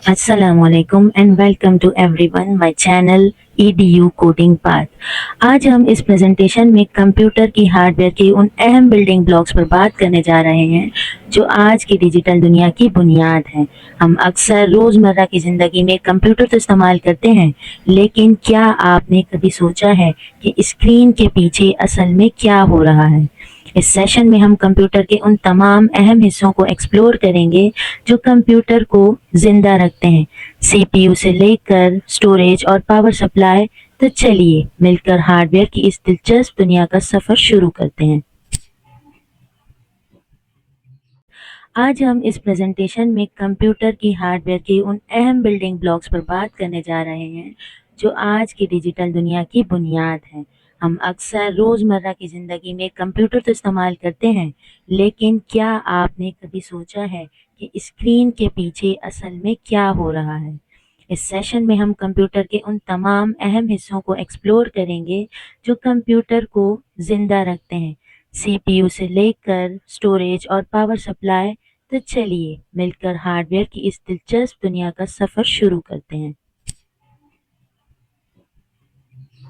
अस्सलामुअलैकुम and welcome to everyone my channel EDU coding path. आज हम इस प्रेजेंटेशन में कंप्यूटर की हार्डवेयर के उन अहम बिल्डिंग ब्लॉक्स पर बात करने जा रहे हैं जो आज की डिजिटल दुनिया की बुनियाद हैं। हम अक्सर रोज़मर्रा की ज़िंदगी में कंप्यूटर तो इस्तेमाल करते हैं, लेकिन क्या आपने कभी सोचा है कि स्क्रीन के पीछे असल में क्या हो रहा है? इस सेशन में हम कंप्यूटर के उन तमाम अहम हिस्सों को एक्सप्लोर करेंगे जो कंप्यूटर को जिंदा रखते हैं, CPU से लेकर स्टोरेज और पावर सप्लाई। तो चलिए मिलकर हार्डवेयर की इस दिलचस्प दुनिया का सफर शुरू करते हैं। आज हम इस प्रेजेंटेशन में कंप्यूटर की हार्डवेयर के उन अहम बिल्डिंग ब्लॉक्स पर बात करने जा रहे हैं जो आज की डिजिटल दुनिया की बुनियाद हैं। हम अक्सर रोज़मर्रा की ज़िंदगी में कंप्यूटर तो इस्तेमाल करते हैं, लेकिन क्या आपने कभी सोचा है कि स्क्रीन के पीछे असल में क्या हो रहा है? इस सेशन में हम कंप्यूटर के उन तमाम अहम हिस्सों को एक्सप्लोर करेंगे जो कंप्यूटर को ज़िंदा रखते हैं, CPU से लेकर स्टोरेज और पावर सप्लाई। तो चलिए मिलकर हार्डवेयर की इस दिलचस्प दुनिया का सफ़र शुरू करते हैं।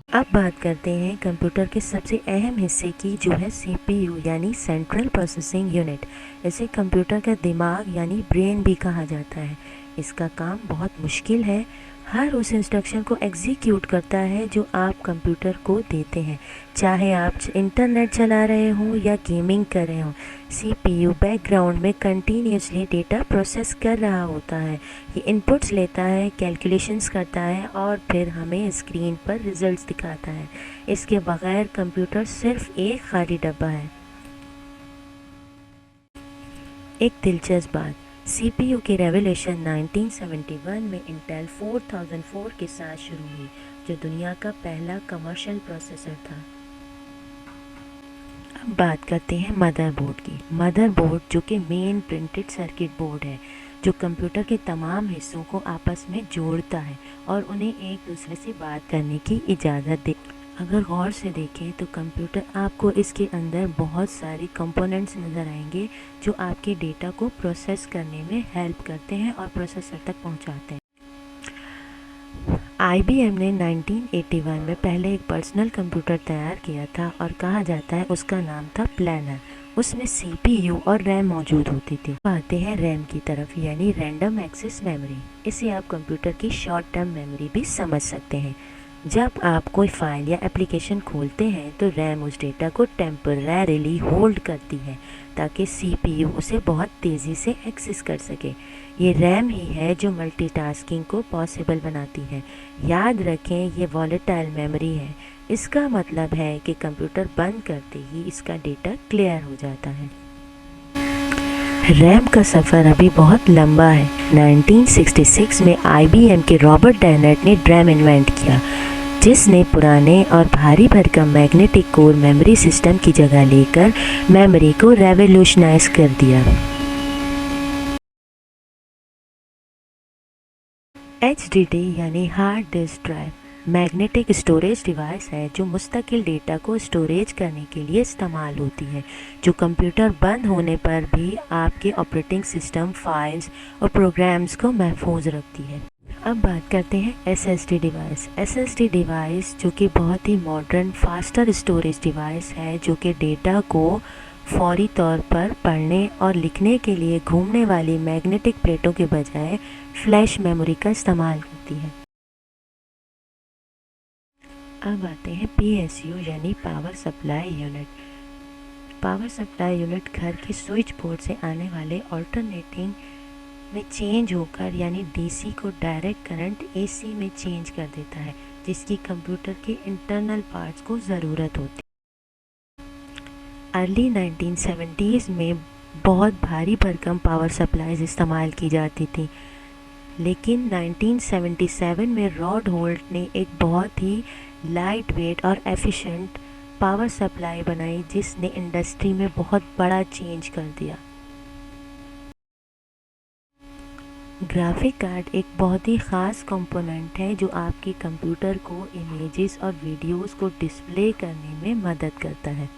अब बात करते हैं कंप्यूटर के सबसे अहम हिस्से की, जो है CPU यानी सेंट्रल प्रोसेसिंग यूनिट। इसे कंप्यूटर का दिमाग यानी ब्रेन भी कहा जाता है। इसका काम बहुत मुश्किल है, हर उस इंस्ट्रक्शन को एग्जीक्यूट करता है जो आप कंप्यूटर को देते हैं, चाहे आप इंटरनेट चला रहे हों या गेमिंग कर रहे हों। CPU बैकग्राउंड में कंटिन्यूसली डेटा प्रोसेस कर रहा होता है। ये इनपुट्स लेता है, कैलकुलेशंस करता है और फिर हमें स्क्रीन पर रिजल्ट्स दिखाता है। इसके बगैर कंप्यूटर सिर्फ एक खाली डब्बा है। एक दिलचस्प बात, CPU की रेवोल्यूशन 1971 में इंटेल 4004 के साथ शुरू हुई, जो दुनिया का पहला कमर्शियल प्रोसेसर था। अब बात करते हैं मदरबोर्ड की। मदरबोर्ड जो कि मेन प्रिंटेड सर्किट बोर्ड है, जो कंप्यूटर के तमाम हिस्सों को आपस में जोड़ता है और उन्हें एक दूसरे से बात करने की इजाज़त दे। अगर गौर से देखें तो कंप्यूटर आपको इसके अंदर बहुत सारी कंपोनेंट्स नज़र आएंगे जो आपके डेटा को प्रोसेस करने में हेल्प करते हैं और प्रोसेसर तक पहुंचाते हैं। IBM ने 1981 में पहले एक पर्सनल कंप्यूटर तैयार किया था और कहा जाता है उसका नाम था प्लानर। उसमें CPU और रैम मौजूद होती थी। आते हैं रैम की तरफ, यानी रैंडम एक्सेस मेमोरी। इसे आप कंप्यूटर की शॉर्ट टर्म मेमोरी भी समझ सकते हैं। जब आप कोई फाइल या एप्लीकेशन खोलते हैं तो रैम उस डेटा को टेम्परेरीली होल्ड करती है ताकि CPU उसे बहुत तेज़ी से एक्सेस कर सके। ये रैम ही है जो मल्टीटास्किंग को पॉसिबल बनाती है। याद रखें, ये वॉलेटाइल मेमोरी है। इसका मतलब है कि कंप्यूटर बंद करते ही इसका डेटा क्लियर हो जाता है। रैम का सफ़र अभी बहुत लंबा है। 1966 में IBM के रॉबर्ट डेनेट ने रैम इन्वेंट किया, जिसने पुराने और भारी भरकम मैग्नेटिक कोर मेमोरी सिस्टम की जगह लेकर मेमोरी को रेवोल्यूशनाइज कर दिया। HDD यानी hard disk drive magnetic storage device है जो मुस्तकिल डेटा को स्टोरेज करने के लिए इस्तेमाल होती है, जो कंप्यूटर बंद होने पर भी आपके ऑपरेटिंग सिस्टम, फाइल्स और प्रोग्राम्स को महफूज रखती है। अब बात करते हैं SSD डिवाइस। SSD डिवाइस जो कि बहुत ही मॉडर्न फास्टर स्टोरेज डिवाइस है, जो कि डेटा को फौरी तौर पर पढ़ने और लिखने के लिए घूमने वाली मैग्नेटिक प्लेटों के बजाय फ्लैश मेमोरी का इस्तेमाल करती है। अब आते हैं PSU यानी power supply unit. Power supply unit घर के स्विच बोर्ड से आने वाले ऑल्टरनेटिंग में चेंज होकर यानी DC को डायरेक्ट करंट AC में चेंज कर देता है, जिसकी कंप्यूटर के इंटरनल पार्ट्स को ज़रूरत होती है। अर्ली 1970s में बहुत भारी भरकम पावर सप्लाईज इस्तेमाल की जाती थी, लेकिन 1977 में रॉड होल्ट ने एक बहुत ही लाइट वेट और एफिशिएंट पावर सप्लाई बनाई, जिसने इंडस्ट्री में बहुत बड़ा चेंज कर दिया। ग्राफिक कार्ड एक बहुत ही ख़ास कंपोनेंट है जो आपके कंप्यूटर को इमेजेस और वीडियोस को डिस्प्ले करने में मदद करता है।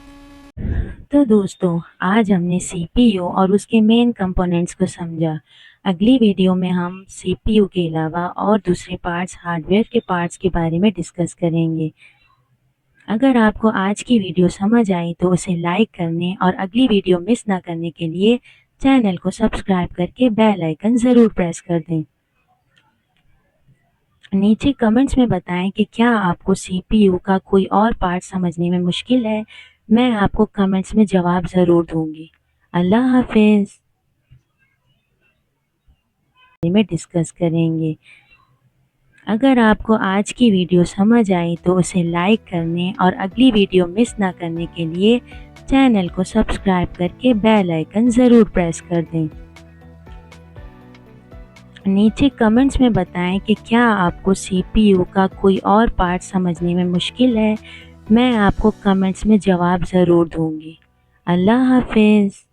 तो दोस्तों, आज हमने CPU और उसके मेन कंपोनेंट्स को समझा। अगली वीडियो में हम CPU के अलावा और दूसरे पार्ट्स हार्डवेयर के पार्ट्स के बारे में डिस्कस करेंगे। अगर आपको आज की वीडियो समझ आई तो उसे लाइक करने और अगली वीडियो मिस ना करने के लिए चैनल को सब्सक्राइब करके बेल आइकन ज़रूर प्रेस कर दें। नीचे कमेंट्स में बताएं कि क्या आपको CPU का कोई और पार्ट समझने में मुश्किल है। मैं आपको कमेंट्स में जवाब ज़रूर दूंगी। अल्लाह हाफिज़ में डिस्कस करेंगे। अगर आपको आज की वीडियो समझ आई तो उसे लाइक करने और अगली वीडियो मिस ना करने के लिए चैनल को सब्सक्राइब करके बेल आइकन ज़रूर प्रेस कर दें। नीचे कमेंट्स में बताएं कि क्या आपको CPU का कोई और पार्ट समझने में मुश्किल है। मैं आपको कमेंट्स में जवाब ज़रूर दूंगी। अल्लाह हाफिज़।